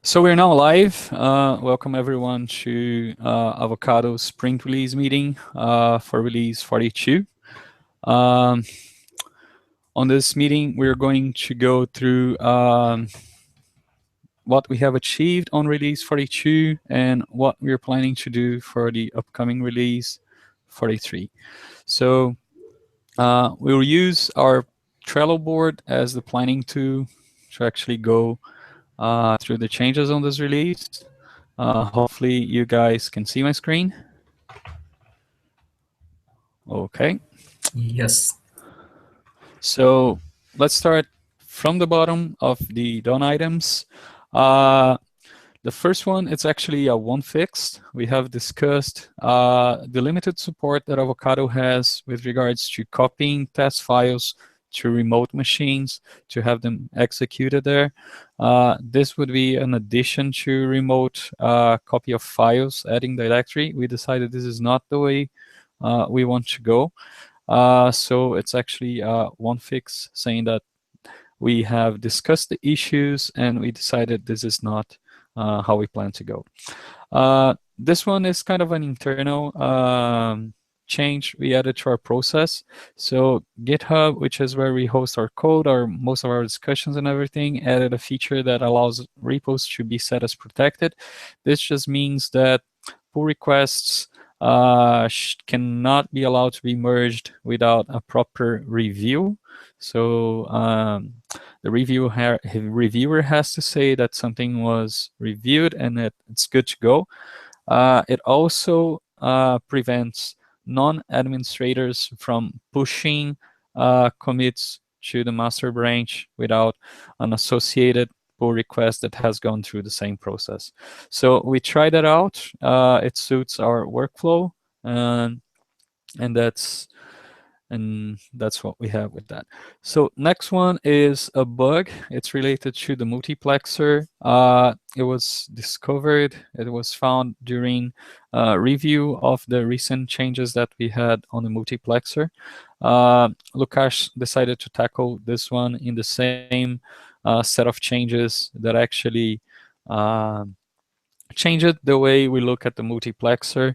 So we're now live. Welcome everyone to Avocado Sprint Release meeting for release 42. On this meeting, we're going to go through what we have achieved on release 42 and what we're planning to do for the upcoming release 43. So we'll use our Trello board as the planning tool to actually go through the changes on this release. Hopefully you guys can see my screen. Okay. Yes. So let's start from the bottom of the done items. The first one, it's actually a one fixed. We have discussed the limited support that Avocado has with regards to copying test files to remote machines to have them executed there. This would be an addition to remote copy of files adding directory. We decided this is not the way we want to go. So it's actually one fix saying that we have discussed the issues and we decided this is not how we plan to go. This one is kind of an internal change we added to our process. So GitHub, which is where we host our code or most of our discussions and everything, added a feature that allows repos to be set as protected. This just means that pull requests cannot be allowed to be merged without a proper review. So the reviewer has to say that something was reviewed and it's good to go. It also prevents non-administrators from pushing commits to the master branch without an associated pull request that has gone through the same process. So we tried that out. It suits our workflow, and that's what we have with that. So next one is a bug. It's related to the multiplexer. It was discovered, it was found during review of the recent changes that we had on the multiplexer. Lukasz decided to tackle this one in the same set of changes that actually changed the way we look at the multiplexer.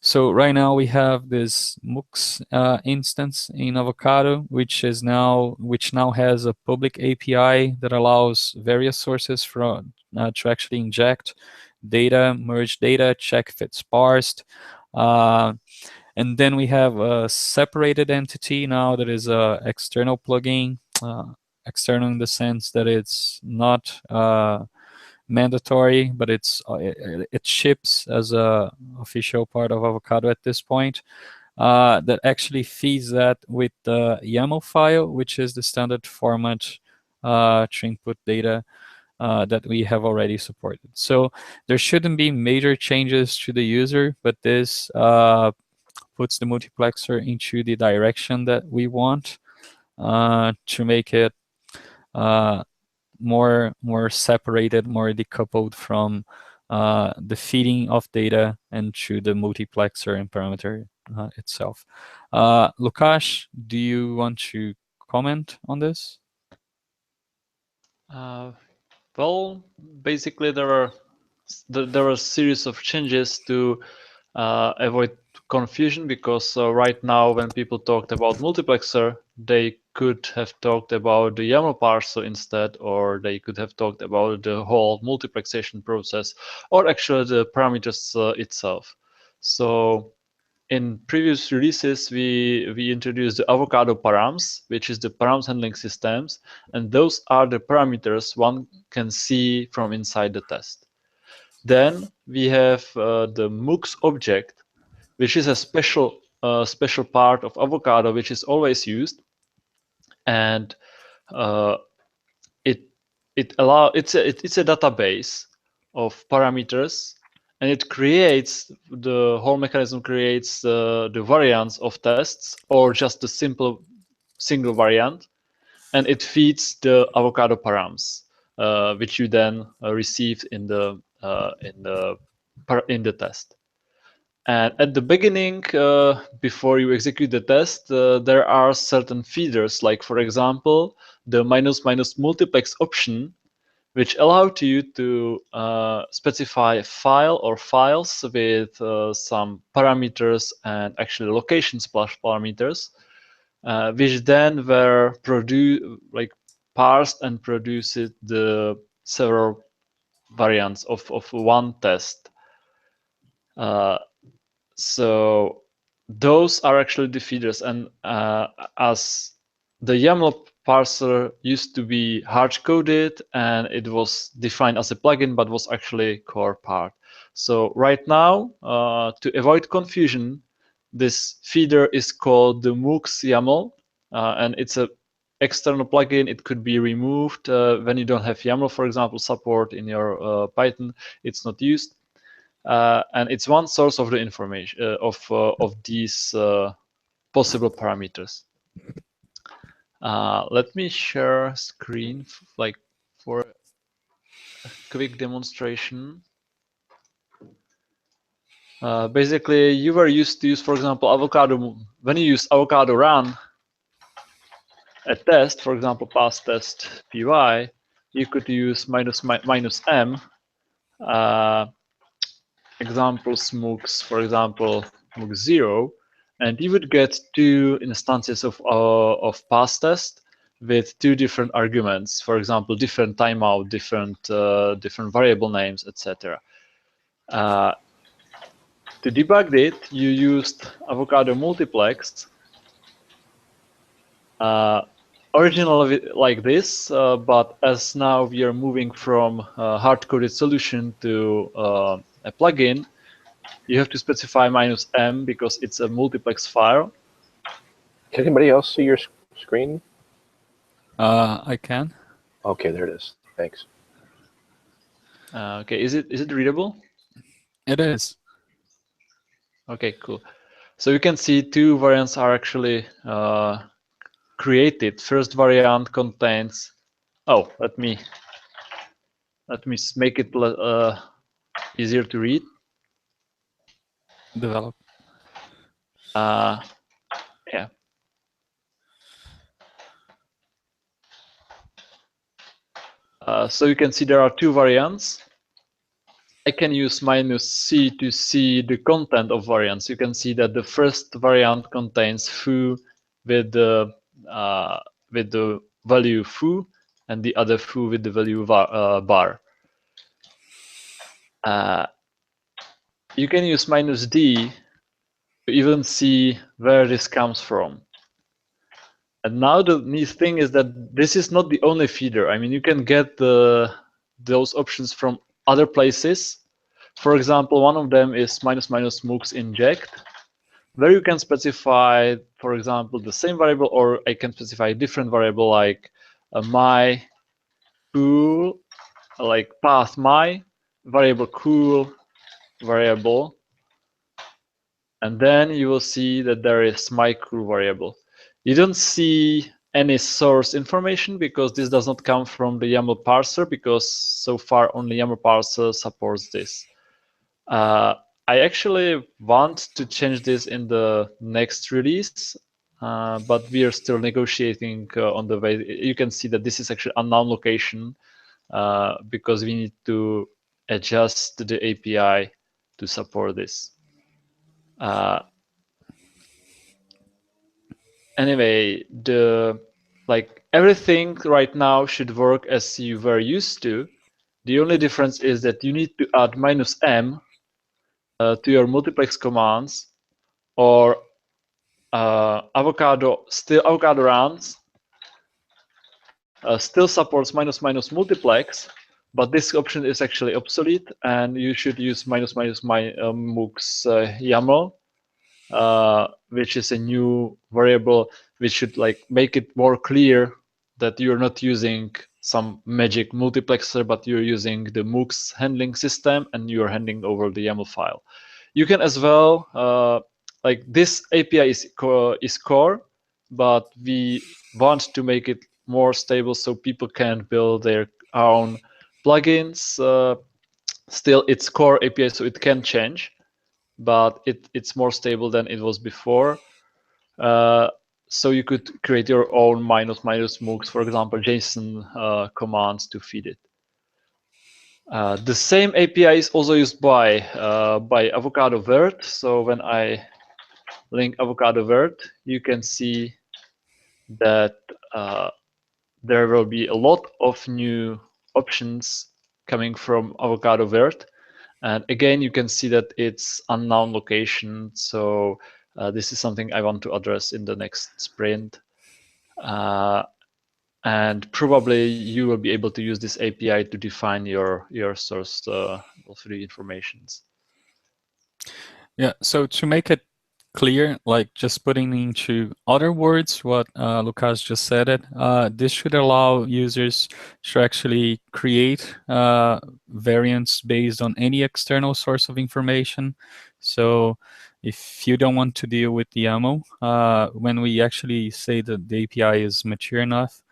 So right now we have this MOOCs instance in Avocado, which now has a public API that allows various sources to actually inject data, merge data, check if it's parsed. And then we have a separated entity now that is a external plugin, external in the sense that it's not mandatory, but it ships as a official part of Avocado at this point. That actually feeds that with the YAML file, which is the standard format to input data that we have already supported. So there shouldn't be major changes to the user, but this puts the multiplexer into the direction that we want to make it more separated, more decoupled from the feeding of data and to the multiplexer and parameter itself. Lukasz, do you want to comment on this? Well, basically there are a series of changes to avoid confusion, because right now when people talked about multiplexer, they could have talked about the YAML parser instead, or they could have talked about the whole multiplexation process, or actually the parameters itself. So in previous releases, we introduced the Avocado params, which is the params handling systems, and those are the parameters one can see from inside the test. Then we have the MOOCs object, which is a special part of Avocado, which is always used, and it's a database of parameters, and the whole mechanism creates the variants of tests or just a single variant, and it feeds the Avocado params, which you then receive in the test. And at the beginning, before you execute the test, there are certain feeders, like for example, the --multiplex option, which allowed you to specify a file or files with some parameters and actually location splash parameters, which then were parsed and produced the several variants of one test. So those are actually the feeders, and as the YAML parser used to be hard-coded and it was defined as a plugin, but was actually core part. So right now, to avoid confusion, this feeder is called the MOOCs YAML, and it's a external plugin. It could be removed when you don't have YAML, for example, support in your Python. It's not used. And it's one source of the information of these possible parameters. Let me share screen for a quick demonstration. Basically, you were used to use, for example, Avocado. When you use Avocado run a test, for example, pass test py, you could use minus m examples MOOCs, for example, MOOC 0, and you would get two instances of pass test with two different arguments, for example, different timeout, different variable names, etc. To debug it, you used Avocado multiplex. Originally like this, but as now we are moving from a hard-coded solution to a plugin, you have to specify minus m because it's a multiplex file. Can anybody else see your screen? I can. Okay, there it is. Thanks. Okay, is it readable? It is. Okay, cool. So you can see two variants are actually created. First variant contains. Oh, let me make it easier to read. Develop. Yeah. So you can see there are two variants. I can use minus C to see the content of variants. You can see that the first variant contains foo with the value foo, and the other foo with the value bar. You can use minus D to even see where this comes from. And now the neat thing is that this is not the only feeder. I mean, you can get those options from other places. For example, one of them is minus minus moocs inject, where you can specify, for example, the same variable, or I can specify a different variable like my cool, like path my variable cool variable, and then you will see that there is my cool variable. You don't see any source information because this does not come from the YAML parser, because so far only YAML parser supports this. I actually want to change this in the next release, but we are still negotiating on the way. You can see that this is actually unknown location because we need to adjust the API to support this. Anyway, everything right now should work as you were used to. The only difference is that you need to add minus m to your multiplex commands, or Avocado runs still supports minus minus multiplex, but this option is actually obsolete, and you should use minus minus moocs YAML, which is a new variable which should make it more clear that you're not using some magic multiplexer, but you're using the moocs handling system and you're handing over the YAML file. You can as well, this API is core, but we want to make it more stable so people can build their own plugins. Still, it's core API, so it can change, but it's more stable than it was before. So you could create your own minus minus moocs, for example, JSON commands to feed it. The same API is also used by Avocado Vert. So when I link Avocado Vert, you can see that there will be a lot of new options coming from Avocado Vert. And again, you can see that it's unknown location. So this is something I want to address in the next sprint. And probably you will be able to use this API to define your source of the informations. Yeah, so to make it clear, like just putting into other words what Lucas just said it, this should allow users to actually create variants based on any external source of information. So if you don't want to deal with the YAML, when we actually say that the API is mature enough,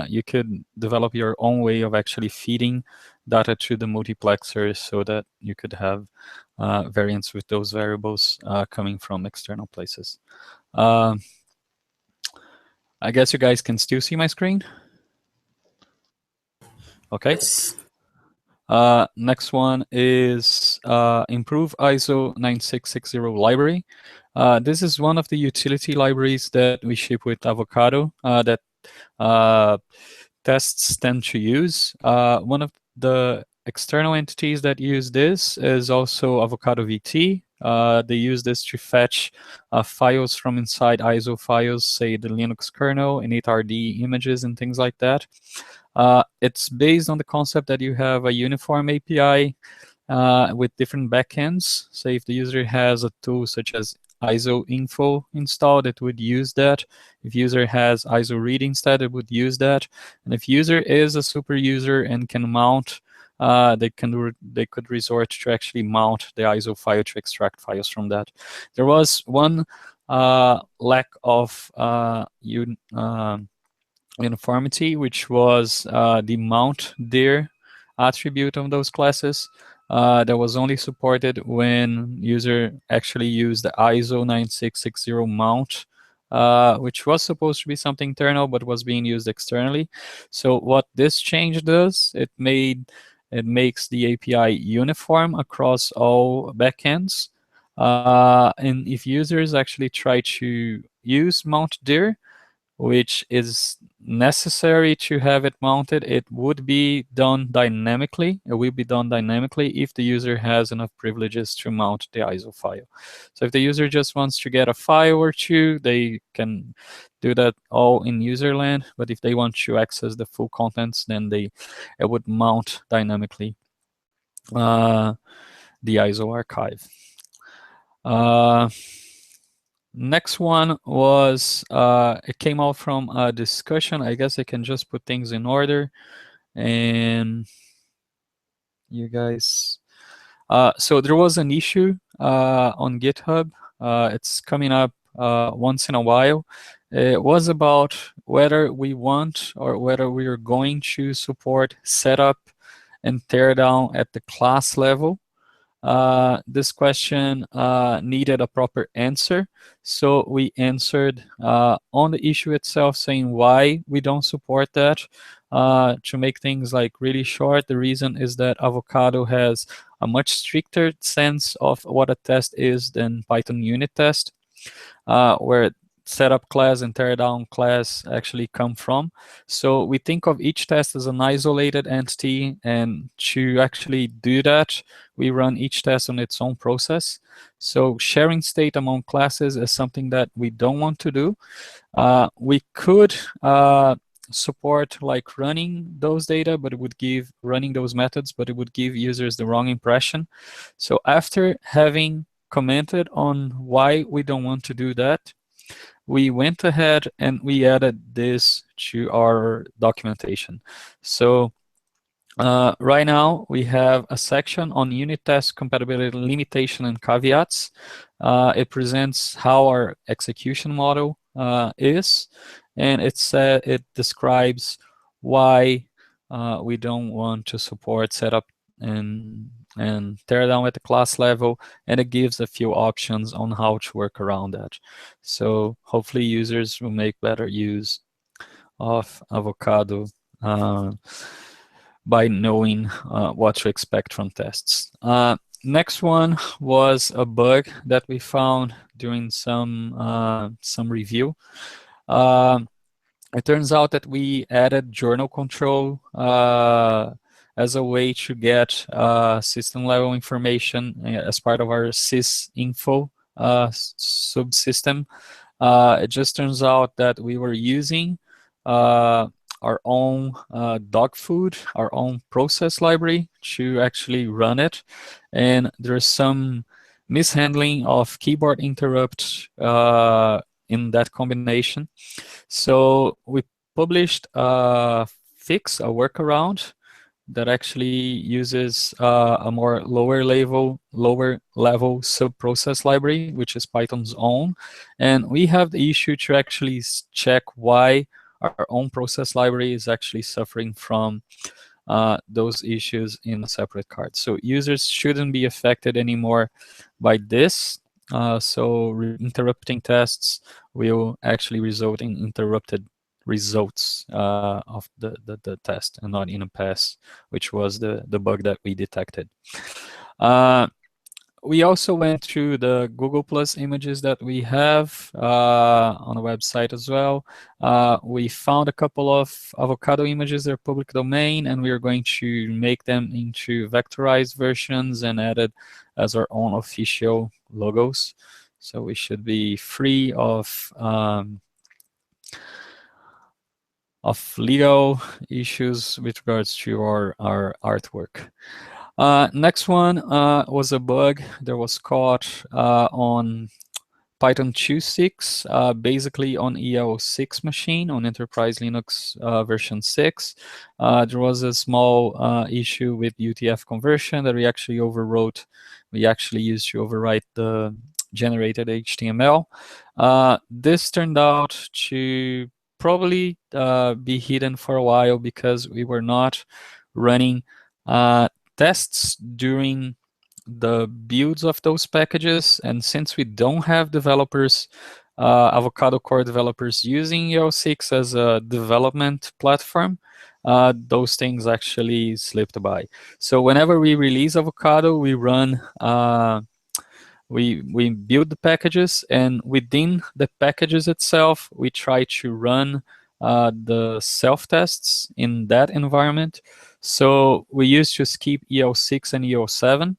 you could develop your own way of actually feeding data to the multiplexer so that you could have variants with those variables coming from external places. I guess you guys can still see my screen. Okay. Yes. Next one is improve ISO 9660 library. This is one of the utility libraries that we ship with Avocado that tests tend to use. One of the external entities that use this is also Avocado VT. They use this to fetch files from inside ISO files, say the Linux kernel, init.rd images and things like that. It's based on the concept that you have a uniform API with different backends. So if the user has a tool such as ISO info installed, it would use that. If user has ISO read instead, it would use that. And if user is a super user and can mount, they could resort to actually mount the ISO file to extract files from that. There was one lack of uniformity, which was the mount dir attribute of those classes. That was only supported when user actually used the ISO 9660 mount, which was supposed to be something internal but was being used externally. So what this change does, it makes the API uniform across all backends. And if users actually try to use mount dir, which is necessary to have it mounted, it would be done dynamically. It will be done dynamically if the user has enough privileges to mount the ISO file. So if the user just wants to get a file or two, they can do that all in userland. But if they want to access the full contents, then it would mount dynamically the ISO archive. Next one was, it came out from a discussion. I guess I can just put things in order. And you guys, so there was an issue on GitHub. It's coming up once in a while. It was about whether we want or whether we are going to support setup and teardown at the class level. This question needed a proper answer. So we answered on the issue itself, saying why we don't support that. To make things like really short, the reason is that Avocado has a much stricter sense of what a test is than Python unit test, where setup class and teardown class actually come from. So we think of each test as an isolated entity, and to actually do that, we run each test on its own process. So sharing state among classes is something that we don't want to do. We could support like running those data, but it would give running those methods, but it would give users the wrong impression. So after having commented on why we don't want to do that, we went ahead and we added this to our documentation. So right now we have a section on unit test compatibility limitation and caveats. It presents how our execution model is, and it describes why we don't want to support setup and tear down at the class level, and it gives a few options on how to work around that. So hopefully users will make better use of Avocado by knowing what to expect from tests. Next one was a bug that we found during some review. It turns out that we added journal control as a way to get system level information as part of our sysinfo subsystem. It just turns out that we were using our own dog food, our own process library to actually run it. And there's some mishandling of keyboard interrupt in that combination. So we published a fix, a workaround that actually uses a more lower level sub-process library, which is Python's own. And we have the issue to actually check why our own process library is actually suffering from those issues in a separate card. So users shouldn't be affected anymore by this. So interrupting tests will actually result in interrupted results of the test and not in a pass, which was the bug that we detected. We also went through the Google Plus images that we have on the website as well. We found a couple of Avocado images that are public domain, and we are going to make them into vectorized versions and added as our own official logos. So we should be free of legal issues with regards to our artwork. Next one was a bug that was caught on Python 2.6, basically on EL6 machine, on Enterprise Linux version 6. There was a small issue with UTF conversion that we actually overwrote. We actually used to overwrite the generated HTML. This turned out to probably be hidden for a while because we were not running tests during the builds of those packages, and since we don't have developers, Avocado core developers using EL6 as a development platform, those things actually slipped by. So whenever we release Avocado, we run we build the packages, and within the packages itself, we try to run the self-tests in that environment. So we used to skip EL6 and EL7.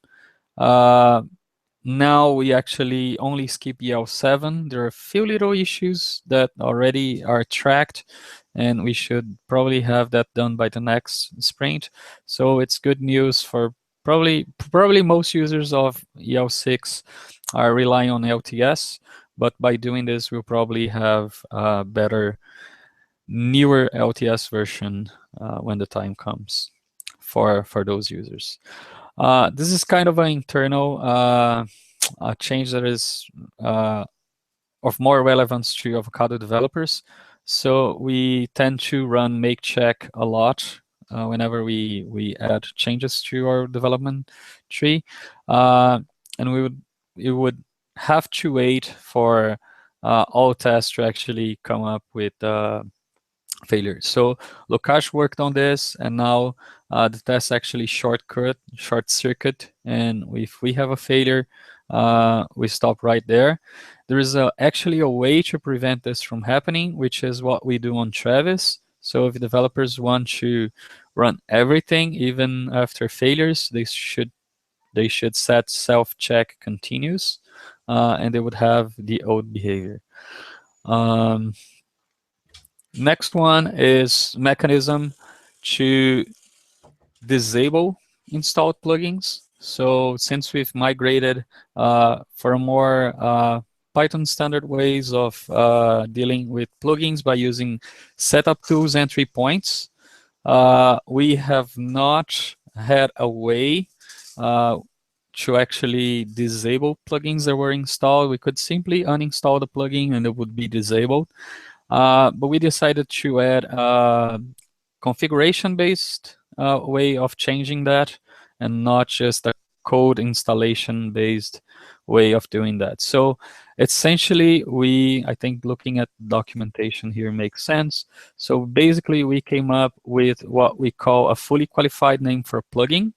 Now we actually only skip EL7. There are a few little issues that already are tracked, and we should probably have that done by the next sprint. So it's good news for probably most users of EL6 are relying on LTS, but by doing this, we'll probably have a better, newer LTS version when the time comes for those users. This is kind of an internal change that is of more relevance to Avocado developers. So we tend to run make check a lot whenever we add changes to our development tree, and we would have to wait for all tests to actually come up with failure. So Lokash worked on this, and now the test actually short circuit, and if we have a failure, we stop right there. There is actually a way to prevent this from happening, which is what we do on Travis. So if developers want to run everything, even after failures, they should set self-check continuous, and they would have the old behavior. Next one is mechanism to disable installed plugins. So since we've migrated for a more Python standard ways of dealing with plugins by using setup tools entry points, we have not had a way to actually disable plugins that were installed. We could simply uninstall the plugin and it would be disabled. But we decided to add a configuration-based way of changing that, and not just a code installation based way of doing that. So essentially, I think looking at documentation here makes sense. So basically, we came up with what we call a fully qualified name for a plugin.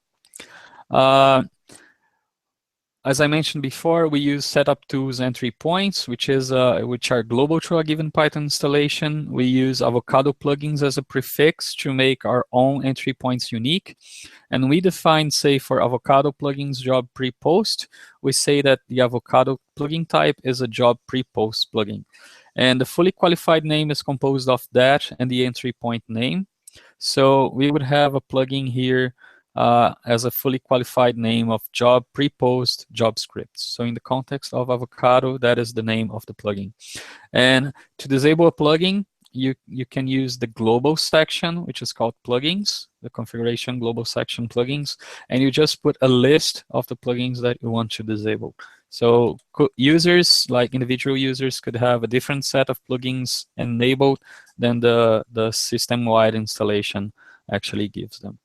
As I mentioned before, we use setup tools entry points, which are global to a given Python installation. We use Avocado plugins as a prefix to make our own entry points unique. And we define, say, for Avocado plugins job pre-post, we say that the Avocado plugin type is a job pre-post plugin. And the fully qualified name is composed of that and the entry point name. So we would have a plugin here as a fully qualified name of job pre-post job scripts. So in the context of Avocado, that is the name of the plugin. And to disable a plugin, you can use the global section, which is called plugins, the configuration global section plugins, and you just put a list of the plugins that you want to disable. So users, like individual users, could have a different set of plugins enabled than the system-wide installation actually gives them.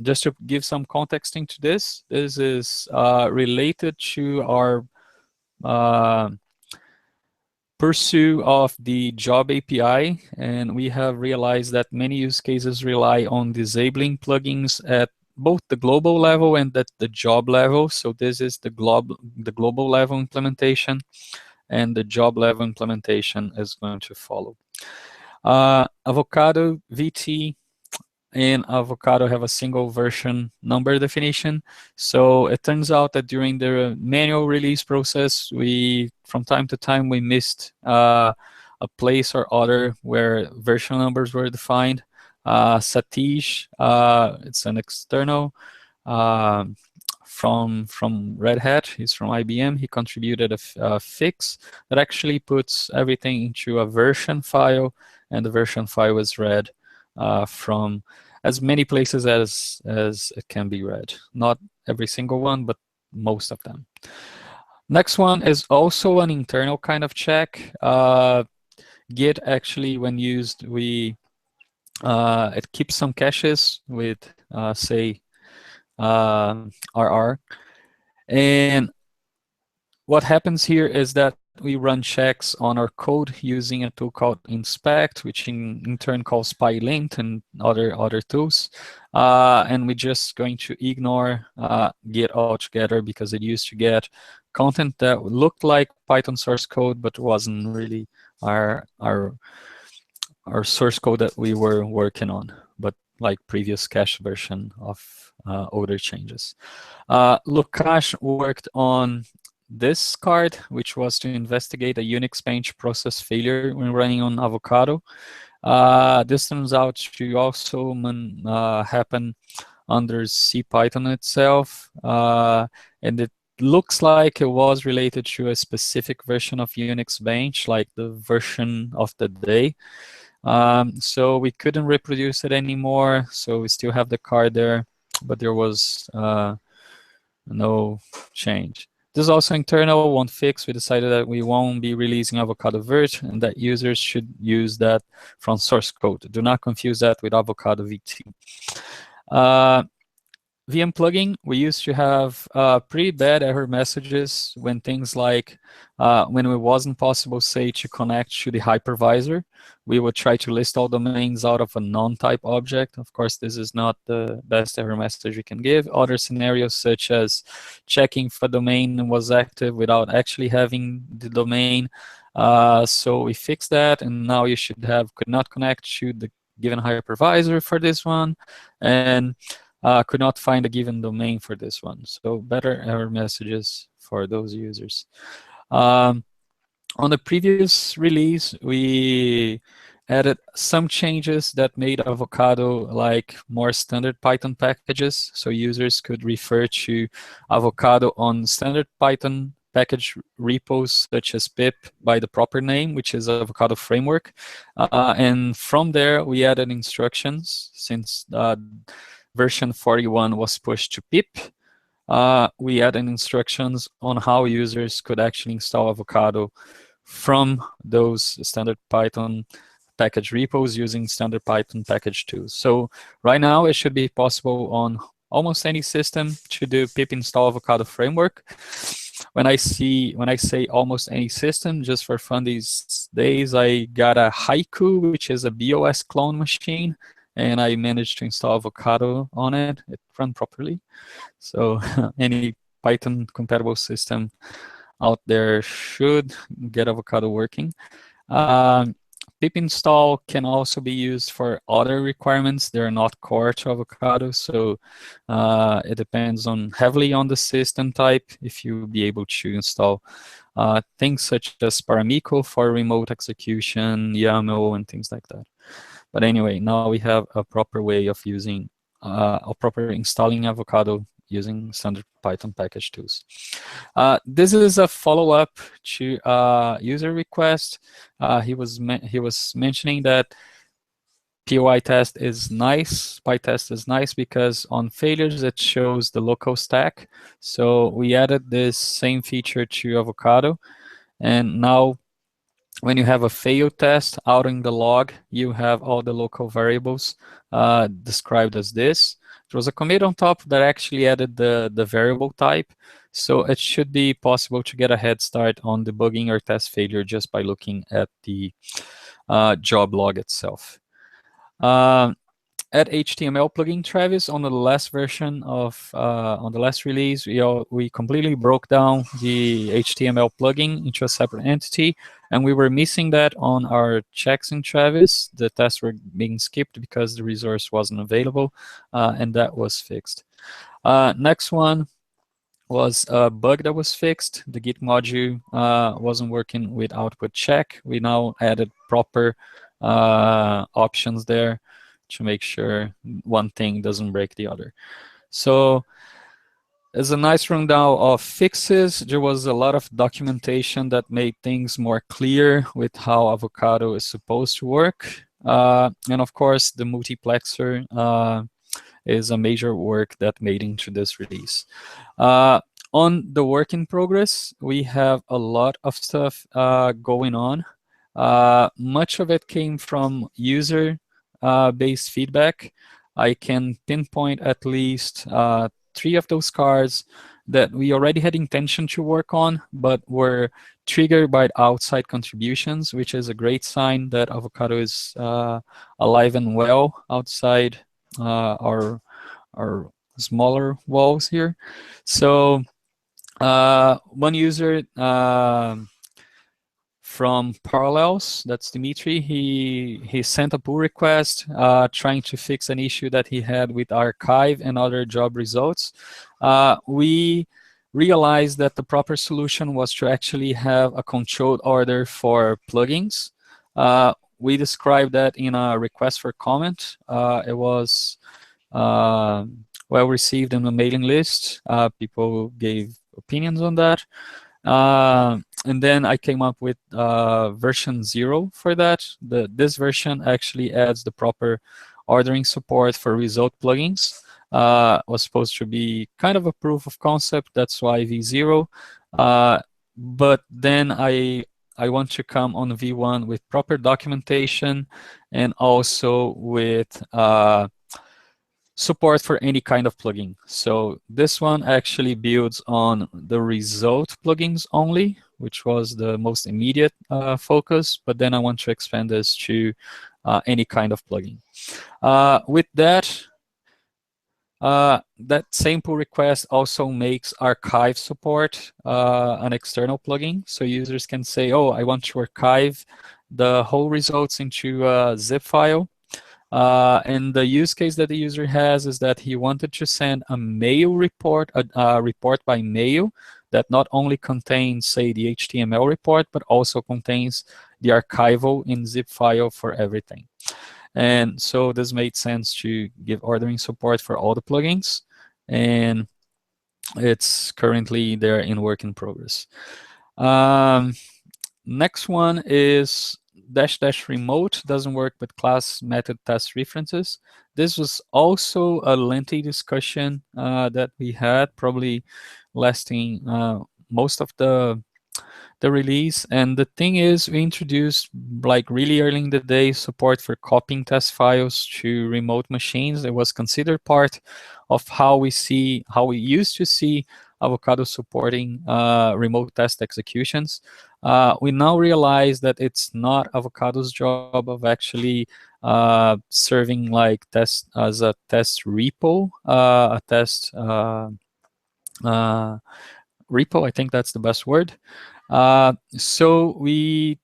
Just to give some context into this is related to our pursuit of the job API, and we have realized that many use cases rely on disabling plugins at both the global level and at the job level. So this is the global level implementation, and the job level implementation is going to follow. Avocado VT and Avocado have a single version number definition. So it turns out that during the manual release process, from time to time, we missed a place or other where version numbers were defined. Satish, it's an external from Red Hat. He's from IBM. He contributed a fix that actually puts everything into a version file, and the version file is read from as many places as it can be read. Not every single one, but most of them. Next one is also an internal kind of check. Git actually, when used, it keeps some caches with say RR, and what happens here is that we run checks on our code using a tool called inspect, which in turn calls PyLint and other tools. And we're just going to ignore Git altogether because it used to get content that looked like Python source code, but wasn't really our source code that we were working on, but like previous cache version of older changes. Lukash worked on this card, which was to investigate a Unix bench process failure when running on Avocado. This turns out to also happen under CPython itself, and it looks like it was related to a specific version of Unix bench, like the version of the day. So we couldn't reproduce it anymore, so we still have the card there, but there was no change. This is also internal, one fix. We decided that we won't be releasing Avocado Vert and that users should use that from source code. Do not confuse that with Avocado VT. VM plugin, we used to have pretty bad error messages when things like, when it wasn't possible, say, to connect to the hypervisor. We would try to list all domains out of a non-type object. Of course, this is not the best error message we can give. Other scenarios, such as checking if a domain was active without actually having the domain. So we fixed that, and now you could not connect to the given hypervisor for this one, and could not find a given domain for this one. So better error messages for those users. On the previous release, we added some changes that made Avocado like more standard Python packages. So users could refer to Avocado on standard Python package repos such as pip by the proper name, which is Avocado framework. And from there, we added instructions since version 41 was pushed to pip. We added instructions on how users could actually install Avocado from those standard Python package repos using standard Python package tools. So right now it should be possible on almost any system to do pip install Avocado framework. When I say almost any system, just for fun these days, I got a Haiku, which is a BOS clone machine, and I managed to install Avocado on it. It ran properly. So any Python compatible system out there should get Avocado working. Pip install can also be used for other requirements. They're not core to Avocado, so it depends on heavily on the system type if you'll be able to install things such as Paramiko for remote execution, YAML, and things like that. But anyway, now we have a proper way of using, a proper installing Avocado using standard Python package tools. This is a follow-up to a user request. He was mentioning that POI test is nice, PyTest is nice because on failures it shows the local stack. So we added this same feature to Avocado, and now when you have a fail test out in the log, you have all the local variables described as this. There was a commit on top that actually added the variable type. So it should be possible to get a head start on debugging your test failure just by looking at the job log itself. Add HTML plugin, Travis. On the last version of on the last release, we completely broke down the HTML plugin into a separate entity, and we were missing that on our checks in Travis. The tests were being skipped because the resource wasn't available, and that was fixed. Next one was a bug that was fixed. The Git module wasn't working with output check. We now added proper options there to make sure one thing doesn't break the other. So as a nice rundown of fixes, there was a lot of documentation that made things more clear with how Avocado is supposed to work. And of course, the multiplexer is a major work that made into this release. On the work in progress, we have a lot of stuff going on. Much of it came from user-based feedback. I can pinpoint at least 3 of those cards that we already had intention to work on, but were triggered by outside contributions, which is a great sign that Avocado is alive and well outside our smaller walls here. So one user from Parallels, that's Dimitri, he sent a pull request trying to fix an issue that he had with archive and other job results. We realized that the proper solution was to actually have a controlled order for plugins. We described that in a request for comment. It was well received in the mailing list. People gave opinions on that. And then I came up with version 0 for that. This version actually adds the proper ordering support for result plugins. Was supposed to be kind of a proof of concept, that's why V0. But then I want to come on V1 with proper documentation and also with support for any kind of plugin. So this one actually builds on the result plugins only, which was the most immediate focus, but then I want to expand this to any kind of plugin. With that, that same pull request also makes archive support an external plugin. So users can say, oh, I want to archive the whole results into a zip file. And the use case that the user has is that he wanted to send a mail report, a report by mail that not only contains, say, the HTML report, but also contains the archival in zip file for everything. And so this made sense to give ordering support for all the plugins. And it's currently there in work in progress. Next one is -- remote doesn't work with class method test references. This was also a lengthy discussion that we had, probably lasting most of the the release. And the thing is, we introduced like really early in the day support for copying test files to remote machines. It was considered part of how we used to see Avocado supporting remote test executions. We now realize that it's not Avocado's job of actually serving like test as a test repo, a test repo. I think that's the best word. So we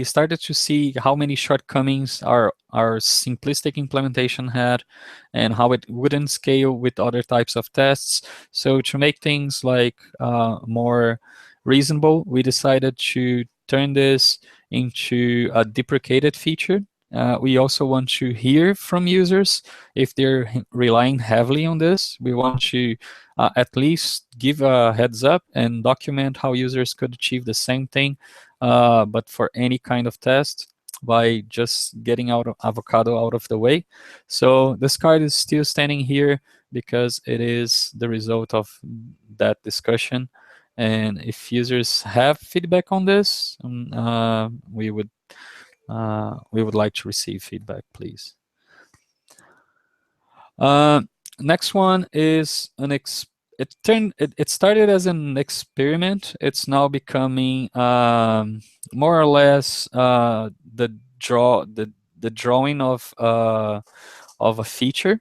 started to see how many shortcomings our simplistic implementation had, and how it wouldn't scale with other types of tests. So to make things like more reasonable, we decided to turn this into a deprecated feature. We also want to hear from users if they're relying heavily on this. We want to at least give a heads up and document how users could achieve the same thing, but for any kind of test, by just getting out of Avocado out of the way. So this card is still standing here because it is the result of that discussion. And if users have feedback on this, we would like to receive feedback, please. Next one is it started as an experiment. It's now becoming more or less the drawing of a feature.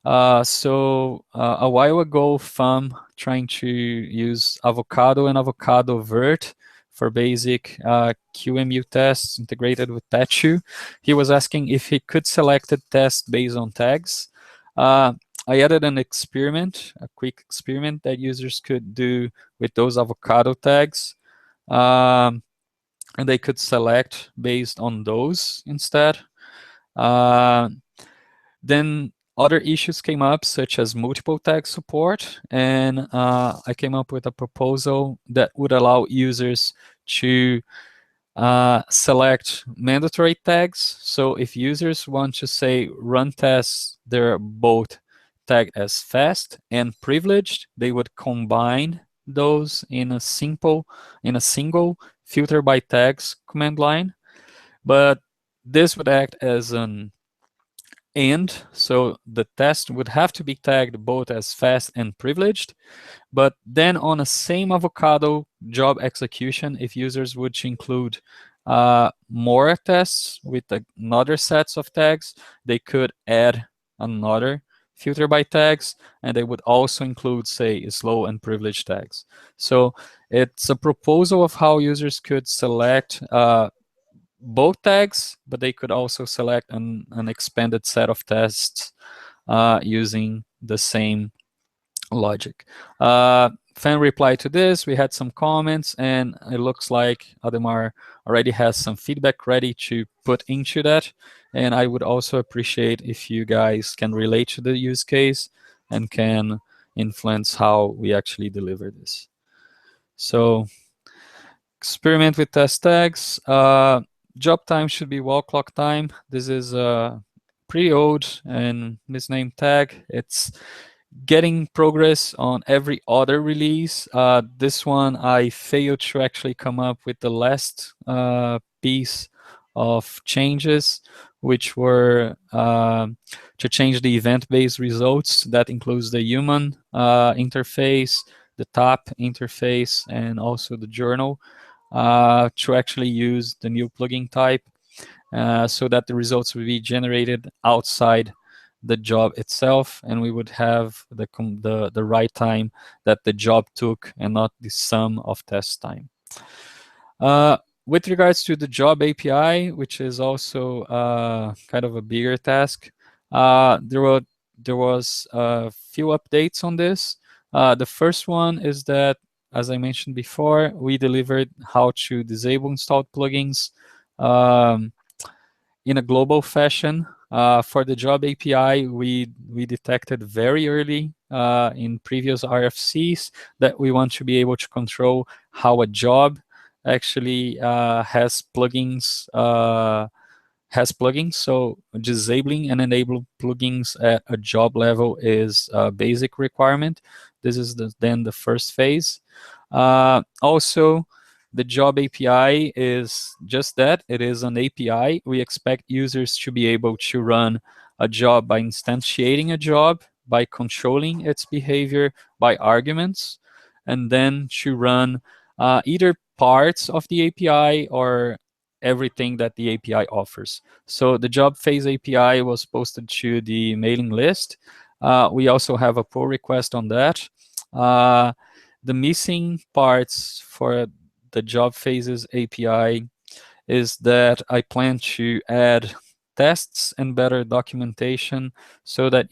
So a while ago, FAM trying to use Avocado and Avocado Vert for basic QEMU tests integrated with Tattoo. He was asking if he could select a test based on tags. I added an experiment, a quick experiment that users could do with those Avocado tags. And they could select based on those instead. Then other issues came up, such as multiple tag support, and I came up with a proposal that would allow users to select mandatory tags. So if users want to say run tests, they're both tagged as fast and privileged, they would combine those in a single filter by tags command line. But this would act as an and, so the test would have to be tagged both as fast and privileged. But then on a same Avocado job execution, if users would include more tests with another sets of tags, they could add another filter by tags, and they would also include, say, slow and privileged tags. So it's a proposal of how users could select both tags, but they could also select an expanded set of tests using the same logic. Fan replied to this, we had some comments, and it looks like Ademar already has some feedback ready to put into that. And I would also appreciate if you guys can relate to the use case and can influence how we actually deliver this. So experiment with test tags. Job time should be wall clock time. This is a pretty old and misnamed tag. It's getting progress on every other release. This one I failed to actually come up with the last piece of changes, which were to change the event-based results. That includes the human interface, the top interface, and also the journal, to actually use the new plugin type, so that the results will be generated outside the job itself, and we would have the right time that the job took and not the sum of test time. With regards to the job API, which is also kind of a bigger task, there was a few updates on this. The first one is that, as I mentioned before, we delivered how to disable installed plugins in a global fashion. For the job API, we detected very early in previous RFCs that we want to be able to control how a job actually has plugins. So disabling and enabling plugins at a job level is a basic requirement. This is then the first phase. Also, The job API is just that. It is an API. We expect users to be able to run a job by instantiating a job, by controlling its behavior, by arguments, and then to run either parts of the API or everything that the API offers. So the job phase API was posted to the mailing list. We also have a pull request on that. The missing parts for the job phases API is that I plan to add tests and better documentation so that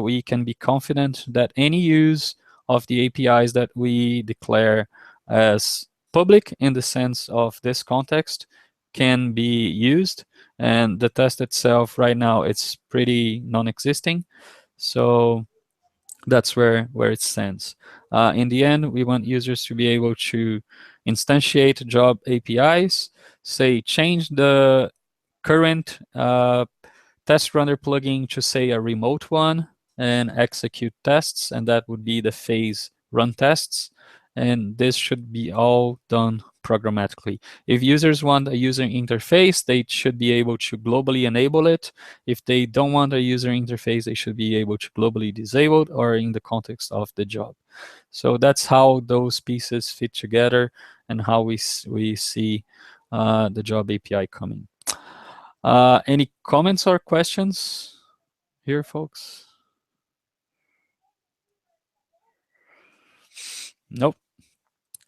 we can be confident that any use of the APIs that we declare as public in the sense of this context can be used. And the test itself right now, it's pretty non-existing. So that's where it stands. In the end, we want users to be able to instantiate job APIs, say change the current test runner plugin to say a remote one and execute tests, and that would be the phase run tests. And this should be all done programmatically. If users want a user interface, they should be able to globally enable it. If they don't want a user interface, they should be able to globally disable it or in the context of the job. So that's how those pieces fit together and how we see the job API coming. Any comments or questions here, folks? Nope.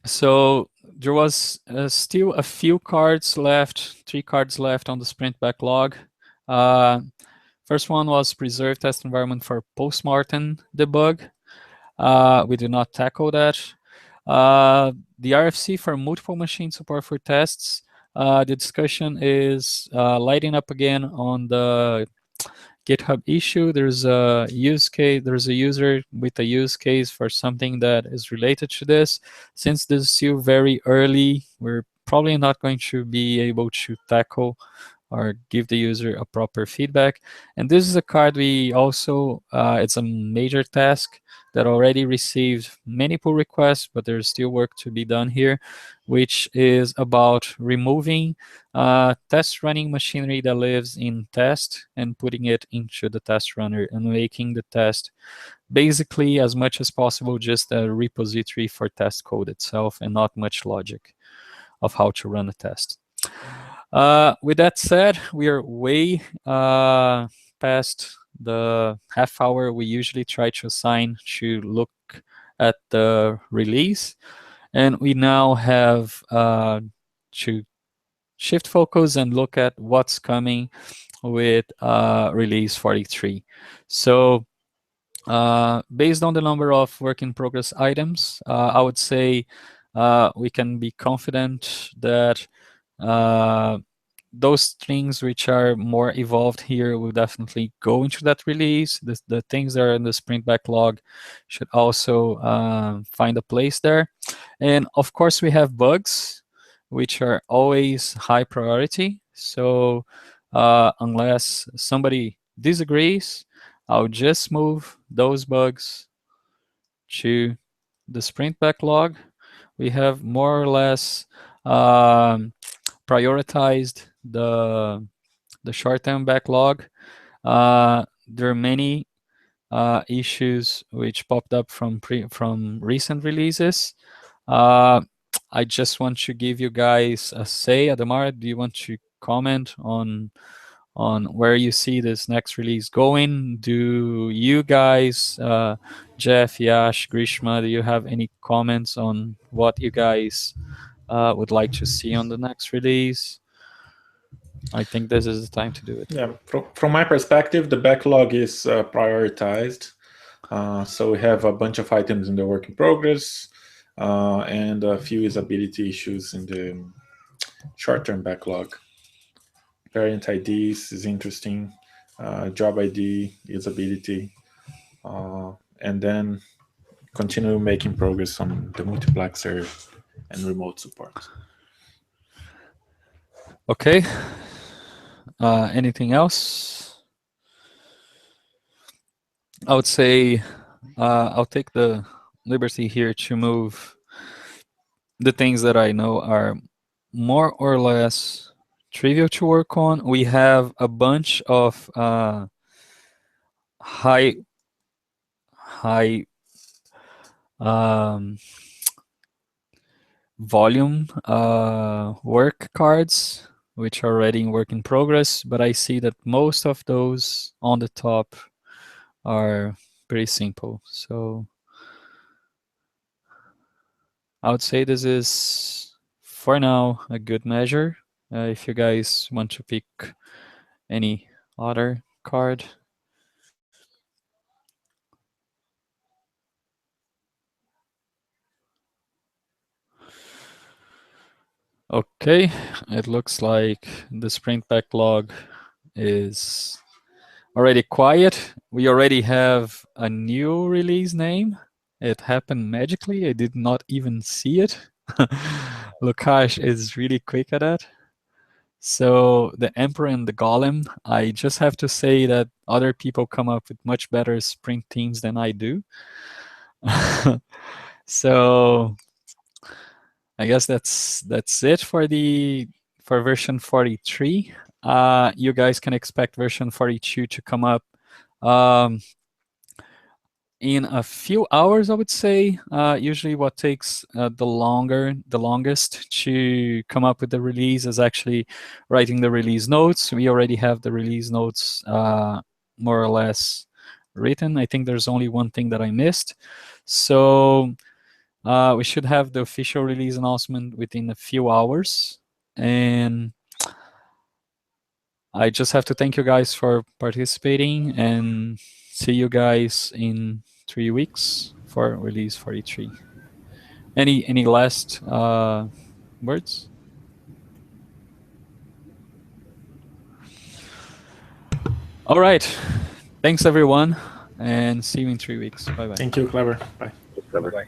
So there was still a few cards left, 3 cards left on the sprint backlog. First one was preserve test environment for postmortem debug. We did not tackle that. The RFC for multiple machine support for tests. The discussion is lighting up again on the GitHub issue. There's a use case. There's a user with a use case for something that is related to this. Since this is still very early, we're probably not going to be able to tackle or give the user a proper feedback. And this is a card we also, it's a major task that already received many pull requests, but there's still work to be done here, which is about removing test running machinery that lives in test and putting it into the test runner and making the test basically as much as possible just a repository for test code itself and not much logic of how to run a test. With that said, we are way past the half hour we usually try to assign to look at the release. And we now have to shift focus and look at what's coming with release 43. So based on the number of work in progress items, I would say we can be confident that those things which are more evolved here will definitely go into that release. The things that are in the sprint backlog should also find a place there. And of course, we have bugs, which are always high priority. So unless somebody disagrees, I'll just move those bugs to the sprint backlog. We have more or less prioritized the short-term backlog. There are many issues which popped up from recent releases. I just want to give you guys a say. Adamar, do you want to comment on where you see this next release going? Do you guys, Jeff, Yash, Grishma, do you have any comments on what you guys would like to see on the next release? I think this is the time to do it. Yeah, from my perspective, the backlog is prioritized. So we have a bunch of items in the work in progress and a few usability issues in the short-term backlog. Parent IDs is interesting, job ID, usability, and then continue making progress on the multiplexer and remote support. Okay. Anything else? I would say I'll take the liberty here to move the things that I know are more or less trivial to work on. We have a bunch of high um, volume work cards, which are already in work in progress, but I see that most of those on the top are pretty simple. So I would say this is, for now, a good measure. If you guys want to pick any other card. Okay, it looks like the sprint backlog is already quiet. We already have a new release name. It happened magically. I did not even see it. Lukash is really quick at that. So the Emperor and the Golem, I just have to say that other people come up with much better sprint teams than I do. So I guess that's it for version 43. You guys can expect version 42 to come up in a few hours, I would say. Usually what takes the longest to come up with the release is actually writing the release notes. We already have the release notes more or less written. I think there's only one thing that I missed. So we should have the official release announcement within a few hours. And I just have to thank you guys for participating and see you guys in 3 weeks for release 43. Any last words? All right. Thanks, everyone, and see you in 3 weeks. Bye-bye. Thank you, Clever. Bye. Clever. Bye.